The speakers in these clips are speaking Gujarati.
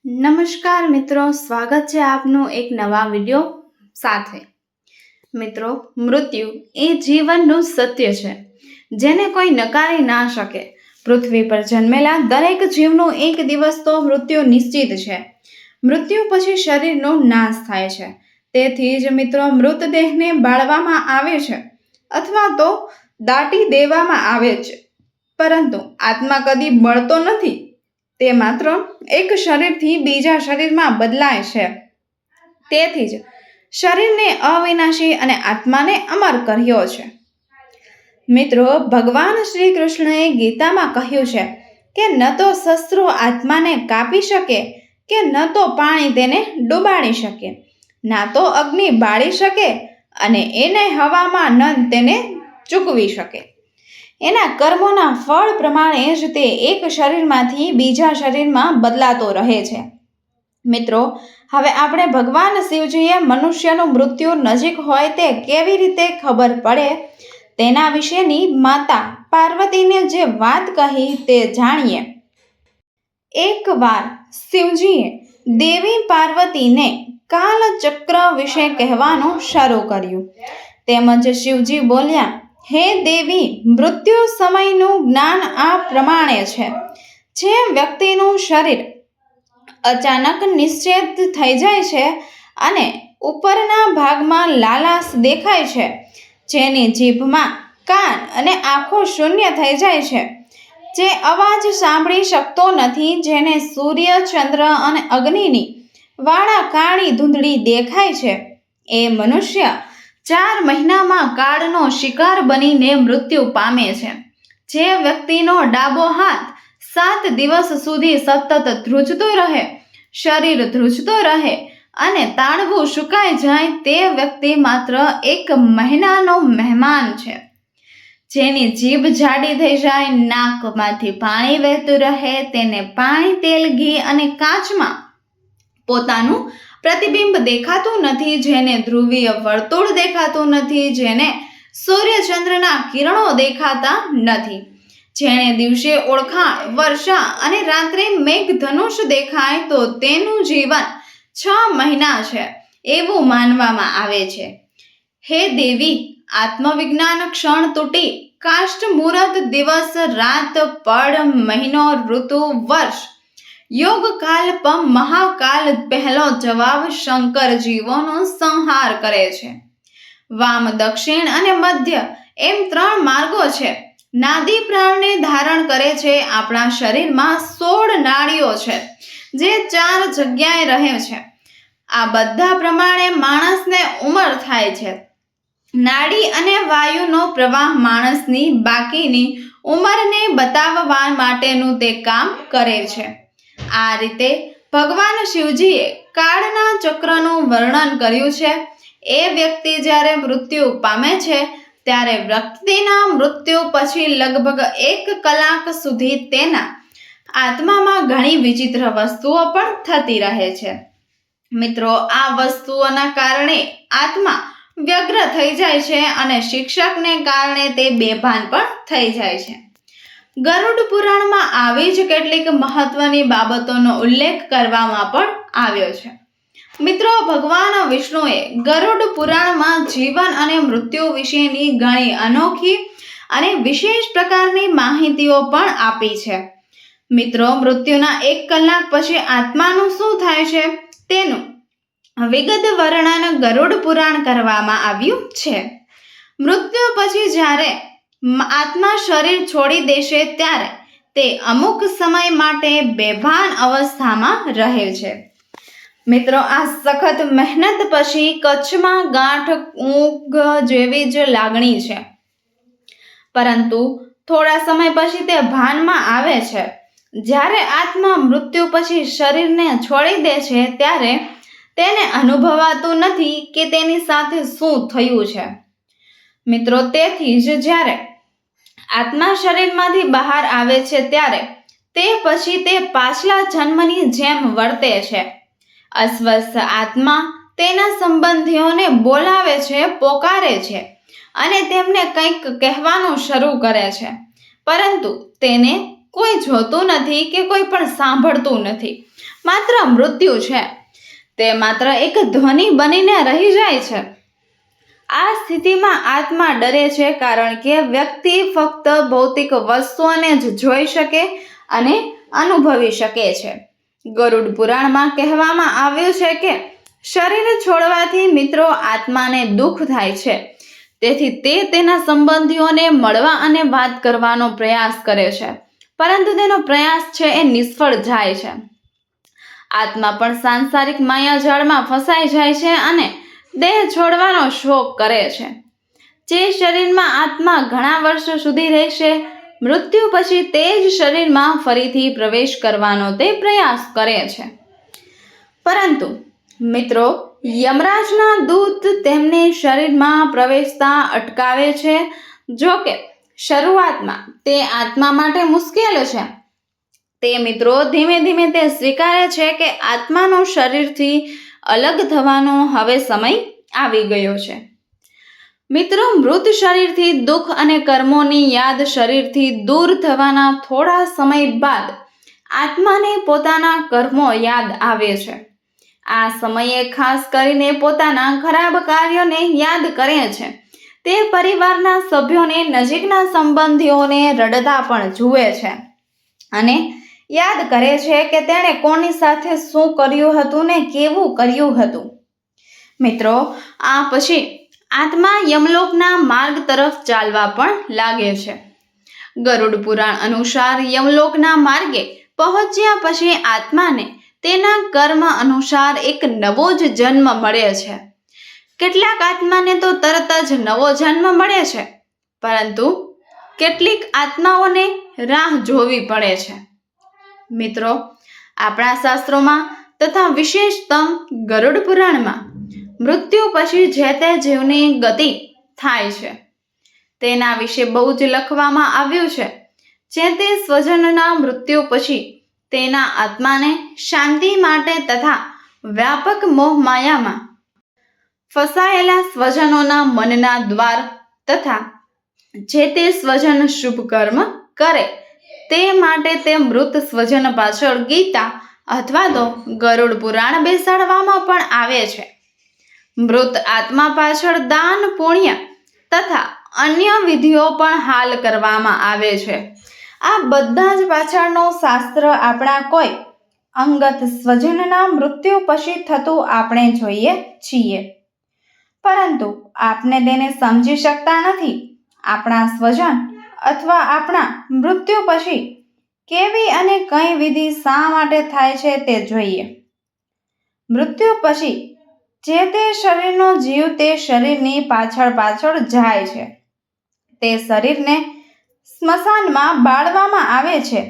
નમસ્કાર મિત્રો, સ્વાગત છે આપનું એક નવા વિડીયો સાથે। મિત્રો, મૃત્યુ એ જીવનનું સત્ય છે જેને કોઈ નકારી ના શકે। પૃથ્વી પર જન્મેલા દરેક જીવનું એક દિવસ તો મૃત્યુ નિશ્ચિત છે। મૃત્યુ પછી શરીરનો નાશ થાય છે। તેથી જ મિત્રો, મૃતદેહને બાળવામાં આવે છે અથવા તો દાટી દેવામાં આવે છે, પરંતુ આત્મા કદી બળતો નથી। તે માત્ર એક શરીરથી બીજા શરીરમાં બદલાય છે। તેથી જ શરીરને અવિનાશી અને આત્માને અમર કર્યો છે। મિત્રો, ભગવાન શ્રી કૃષ્ણએ ગીતામાં કહ્યું છે કે ન તો શસ્ત્રો આત્માને કાપી શકે, કે ન તો પાણી તેને ડૂબાડી શકે, ના તો અગ્નિ બાળી શકે અને એને હવામાં ન તેને ચૂકવી શકે। એના કર્મોના ફળ પ્રમાણે જ તે એક શરીરમાંથી બીજા શરીરમાં બદલાતો રહે છે। મિત્રો, હવે આપણે ભગવાન શિવજીએ મનુષ્યનું મૃત્યુ નજીક હોય તે કેવી રીતે ખબર પડે તેના વિશેની માતા પાર્વતીને જે વાત કહી તે જાણીએ। એકવાર શિવજીએ દેવી પાર્વતીને કાલચક્ર વિશે કહેવાનું શરૂ કર્યું। તેમજ શિવજી બોલ્યા, હે દેવી, મૃત્યુ સમયનું જ્ઞાન આ પ્રમાણે છે। જે વ્યક્તિનું શરીર અચાનક નિશ્ચેત થઈ જાય છે અને ઉપરના ભાગમાં લાલાશ દેખાય છે, જેની જીભમાં કાન અને આંખો શૂન્ય થઈ જાય છે, જે અવાજ સાંભળી શકતો નથી, જેને સૂર્ય, ચંદ્ર અને અગ્નિની વાળા કાળી ધૂંધળી દેખાય છે, એ મનુષ્ય 4 મહિનામાં કાળનો શિકાર બનીને મૃત્યુ પામે છે। જે વ્યક્તિનો ડાબો હાથ 7 દિવસ સુધી સતત ધ્રુજતો રહે, શરીર ધ્રુજતો રહે અને તાળવું સુકાઈ જાય, તે વ્યક્તિ માત્ર 1 મહિનાનો મહેમાન છે। જેની જીભ જાડી થઈ જાય, નાકમાંથી પાણી વહેતું રહે, તેને પાણી, તેલ, ઘી અને કાચમાં પોતાનું પ્રતિબિંબ દેખાતું નથી, જેને ધ્રુવીય વર્તુળ દેખાતું નથી, જેને સૂર્યચંદ્રના કિરણો દેખાતા નથી, જેણે દિવસે ઓળખાણ, વર્ષા અને રાત્રે મેઘધનુષ દેખાય, તો તેનું જીવન 6 મહિના છે એવું માનવામાં આવે છે। હે દેવી, આત્મવિજ્ઞાન ક્ષણ તૂટી, કાષ્ઠ મુહૂર્ત, દિવસ રાત, પળ, મહિનો, ઋતુ, વર્ષ, યોગ, કાલ, મહાકાલ પહેલો જવાબ શંકર જીવોનો સંહાર કરે છે। વામ, દક્ષિણ અને મધ્ય એમ 3 માર્ગો છે। નાદી પ્રાણને ધારણ કરે છે। આપણા શરીરમાં 16 નાડીઓ છે જે 4 જગ્યાએ રહે છે। આ બધા પ્રમાણે માણસને ઉંમર થાય છે। નાડી અને વાયુનો પ્રવાહ માણસની બાકીની ઉંમરને બતાવવા માટેનું તે કામ કરે છે। આ રીતે ભગવાન શિવજીએ કાળના ચક્રનું વર્ણન કર્યું છે। એ વ્યક્તિ જ્યારે મૃત્યુ પામે છે ત્યારે વ્યક્તિના મૃત્યુ પછી લગભગ 1 કલાક સુધી તેના આત્મામાં ઘણી વિચિત્ર વસ્તુઓ પણ થતી રહે છે। મિત્રો, આ વસ્તુઓના કારણે આત્મા વ્યગ્ર થઈ જાય છે અને શિક્ષકને કારણે તે બેભાન પણ થઈ જાય છે। ગરુડ પુરાણમાં આવી જ કેટલીક મહત્વની બાબતોનો ઉલ્લેખ કરવામાં પણ આવ્યો છે। મિત્રો, ભગવાન વિષ્ણુએ ગરુડ પુરાણમાં જીવન અને મૃત્યુ વિશેની ઘણી અનોખી અને વિશેષ પ્રકારની માહિતીઓ પણ આપી છે। મિત્રો, મૃત્યુના 1 કલાક પછી આત્માનું શું થાય છે તેનું વિગત વર્ણન ગરુડ પુરાણ કરવામાં આવ્યું છે। મૃત્યુ પછી જ્યારે આત્મા શરીર છોડી દેશે ત્યારે તે અમુક સમય માટે બેભાન અવસ્થામાં રહે છે। મિત્રો, આ સખત મહેનત પછી કચ્છમાં ગાંઠ ઊંઘ જેવી જ લાગણી છે, પરંતુ થોડા સમય પછી તે ભાનમાં આવે છે। જ્યારે આત્મા મૃત્યુ પછી શરીરને છોડી દે છે ત્યારે તેને અનુભવાતું નથી કે તેની સાથે શું થયું છે। મિત્રો, તેથી જ જ્યારે આત્મા શરીરમાંથી બહાર આવે છે ત્યારે તે પછી તે પાછલા જન્મની જેમ વર્તે છે। અસ્વસ્થ આત્મા તેના સંબંધીઓને બોલાવે છે, પોકારે છે અને તેમને કંઈક કહેવાનું શરૂ કરે છે, પરંતુ તેને કોઈ જોતું નથી કે કોઈ પણ સાંભળતું નથી। માત્ર મૃત્યુ છે તે માત્ર એક ધ્વનિ બનીને રહી જાય છે. આ સ્થિતિમાં આત્મા ડરે છે કારણ કે વ્યક્તિ ફક્ત ભૌતિક વસ્તુઓને જ જોઈ શકે અને અનુભવી શકે છે. ગરુડ પુરાણમાં કહેવામાં આવ્યું છે કે શરીર છોડવાથી મિત્રો આત્માને દુઃખ થાય છે. તેથી તે તેના સંબંધીઓને મળવા અને વાત કરવાનો પ્રયાસ કરે છે, પરંતુ તેનો પ્રયાસ છે એ નિષ્ફળ જાય છે. આત્મા પણ સાંસારિક માયાજાળમાં ફસાઈ જાય છે અને દેહ છોડવાનો શોક કરે છે. જે શરીરમાં આત્મા ઘણા વર્ષો સુધી રહેશે, મૃત્યુ પછી તે જ શરીરમાં ફરીથી પ્રવેશ કરવાનો તે પ્રયાસ કરે છે. પરંતુ મિત્રો, યમરાજના દૂત તેમને શરીરમાં પ્રવેશતા અટકાવે છે. જો કે શરૂઆતમાં તે આત્મા માટે મુશ્કેલ છે. તે મિત્રો ધીમે ધીમે તે સ્વીકારે છે કે આત્માનો શરીરથી અલગ થવાનો હવે સમય આવી ગયો છે. મિત્રો, મૃત શરીરથી દુઃખ અને કર્મોની યાદ શરીરથી દૂર થવાના થોડા સમય બાદ આત્માને પોતાના કર્મો યાદ આવે છે. આ સમયે ખાસ કરીને પોતાના ખરાબ કાર્યોને યાદ કરે છે. તે પરિવારના સભ્યોને, નજીકના સંબંધીઓને રડતા પણ જુએ છે અને યાદ કરે છે કે તેણે કોની સાથે શું કર્યું હતું ને કેવું કર્યું હતું. મિત્રો, આ પછી આત્મા યમલોકના માર્ગ તરફ ચાલવા પણ લાગે છે. ગરુડ પુરાણ અનુસાર યમલોકના માર્ગે પહોંચ્યા પછી આત્માને તેના કર્મ અનુસાર એક નવો જ જન્મ મળે છે. કેટલાક આત્માને તો તરત જ નવો જન્મ મળે છે, પરંતુ કેટલીક આત્માઓને રાહ જોવી પડે છે. મિત્રો, આપણા શાસ્ત્રોમાં તથા વિશેષતમ ગરુડ પુરાણમાં મૃત્યુ પછી જે તે જીવની ગતિ થાય છે તેના વિશે બહુ જ લખવામાં આવ્યું છે. જે તે સ્વજનના મૃત્યુ પછી તેના આત્માને શાંતિ માટે તથા વ્યાપક મોહમાયામાં ફસાયેલા સ્વજનોના મનના દ્વાર તથા જે તે સ્વજન શુભ કર્મ કરે તે માટે તે મૃત સ્વજન પાછળ ગીતા અથવા તો ગરુડ પુરાણ બેસાડવામાં પણ આવે છે. મૃત આત્મા પાછળ દાન, પુણ્ય તથા અન્ય વિધિઓ પણ હાલ કરવામાં આવે છે. આ બધા જ પાછળનો શાસ્ત્ર આપણા કોઈ અંગત સ્વજનના મૃત્યુ પછી થતું આપણે જોઈએ છીએ, પરંતુ આપણે તેને સમજી શકતા નથી. આપણા સ્વજન અથવા આપણા મૃત્યુ પછી કેવી અને કઈ વિધિ શા માટે થાય છે તે જોઈએ. મૃત્યુ પછી જે તે શરીરનો જીવ તે શરીરની પાછળ પાછળ જાય છે. તે શરીરને સ્મશાનમાં બાળવામાં આવે છે.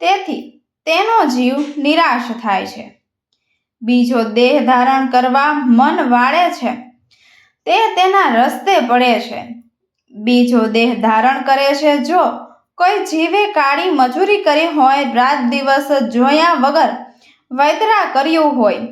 તેથી તેનો જીવ નિરાશ થાય છે. બીજો દેહ ધારણ કરવા મન વાળે છે. તે તેના રસ્તે પડે છે. બીજો દેહ ધારણ કરે છે. જો કોઈ જીવે કાળી મજૂરી કરી હોય, રાત દિવસ જોયા વગર વૈતરા કર્યું હોય,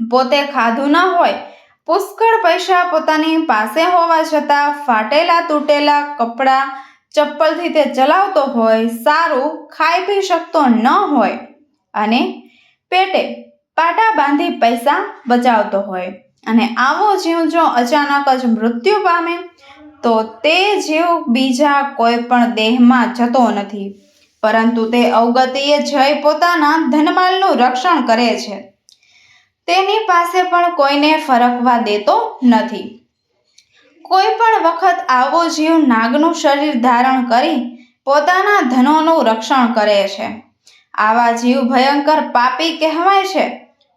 પોતે ખાધું ન હોય, પુષ્કળ પૈસા પોતાની પાસે હોવા છતાં ફાટેલા તૂટેલા કપડાં ચપ્પલથી તે ચલાવતો હોય, સારું ખાઈ પી શકતો ન હોય અને પેટે પાટા બાંધી પૈસા બચાવતો હોય અને આવો જીવ જો અચાનક જ મૃત્યુ પામે તો તે જીવ બીજા કોઈ પણ દેહમાં જતો નથી, પરંતુ તે અવગતિએ જઈ પોતાના ધનમાલનું રક્ષણ કરે છે. તેની પાસે પણ કોઈને ફરકવા દેતો નથી. કોઈ પણ વખત આવો જીવ નાગનું શરીર ધારણ કરી પોતાના ધનોનું રક્ષણ કરે છે. આવા જીવ ભયંકર પાપી કહેવાય છે.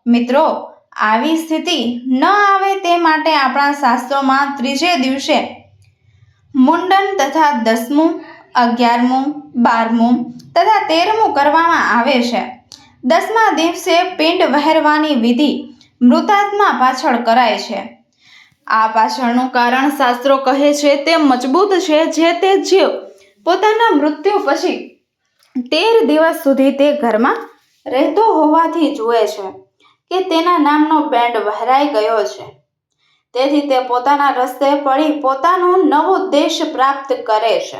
મિત્રો, આવી સ્થિતિ ન આવે તે માટે આપણા શાસ્ત્રોમાં ત્રીજે દિવસે મુંડન તથા 10મું, 11મું, 12મું તથા 13મું કરવામાં આવે છે. 10મા દિવસે પિંડ વહેરવાની વિધિ મૃતાત્મા પાછળ કરાય છે. આ પાછળનું કારણ શાસ્ત્રો કહે છે તે મજબૂત છે. જે તે જીવ પોતાના મૃત્યુ પછી 13 દિવસ સુધી તે ઘરમાં રહેતો હોવાથી જુએ છે કે તેના નામનો બેન્ડ વહેરાઈ ગયો છે. તેથી તે પોતાના રસ્તે પડી પોતાનો નવો દેશ પ્રાપ્ત કરે છે.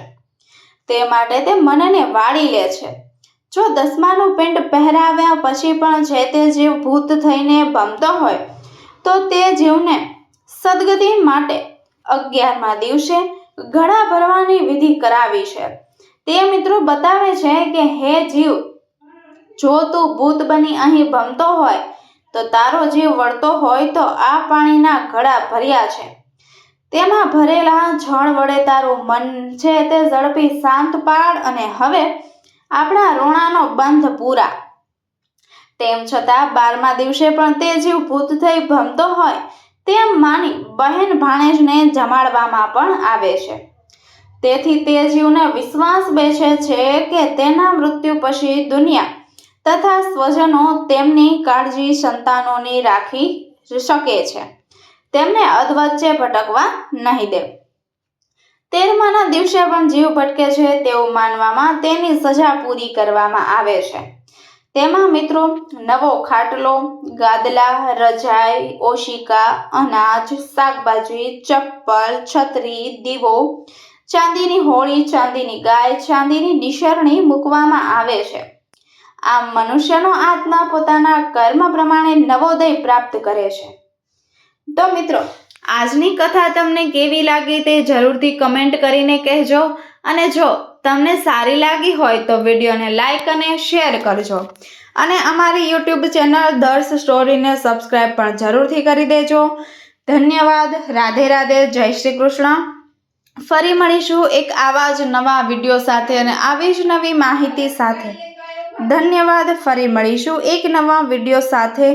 તે માટે તે મનને વાળી લે છે. જો દસમાનું પિંડ પહેરાવ્યા પછી પણ જે તે જીવ ભૂત થઈને ભમતો હોય તો તે જીવને સદગતિ માટે 11મા દિવસે ઘડા ભરવાની વિધિ કરાવી છે. તે મિત્રો બતાવે છે કે હે જીવ, જો તું ભૂત બની અહીં ભમતો હોય તો તારો જીવ વળતો હોય તો આ પાણીના ઘડા ભર્યા છે. તેમાં ભરેલા જળ વડે તારું મન છે તે ઝડપી શાંત પાડ અને હવે આપણા રોણાનો બંધ પૂરા. તેમ છતાં 12મા દિવસે પણ તે જીવ ભૂત થઈ ભમતો હોય તેમ માની બહેન ભાણેજને જમાડવામાં પણ આવે છે. તેથી તે જીવને વિશ્વાસ બેસે છે કે તેના મૃત્યુ પછી દુનિયા તથા સ્વજનો તેમની કાળજી સંતાનોની રાખી શકે છે, તેમને અધવચ્ચે ભટકવા નહીં દે. 13માના દિવસે પણ જીવ ભટકે છે તેવું માનવામાં તેની સજા પૂરી કરવામાં આવે છે. તેમાં મિત્રો નવો ખાટલો, ગાદલા, રજાઈ, ઓશિકા, અનાજ, શાકભાજી, ચપ્પલ, છત્રી, દીવો, ચાંદીની હોળી, ચાંદીની ગાય, ચાંદીની નિશરણી મૂકવામાં આવે છે. આમ મનુષ્યનો આત્મા પોતાના કર્મ પ્રમાણે નવોદય પ્રાપ્ત કરે છે. તો મિત્રો, આજની કથા તમને કેવી લાગી તે જરૂરથી કમેન્ટ કરીને કહેજો અને જો તમને સારી લાગી હોય તો વિડીયોને લાઈક અને શેર કરજો અને અમારી યુટ્યુબ ચેનલ દર્શ સ્ટોરીને સબસ્ક્રાઈબ પણ જરૂરથી કરી દેજો. ધન્યવાદ. રાધે રાધે. જય શ્રી કૃષ્ણ. ફરી મળીશું એક આવા જ નવા વિડીયો સાથે અને આવી જ નવી માહિતી સાથે. ધન્યવાદ. ફરી મળીશું એક નવા વિડીયો સાથે.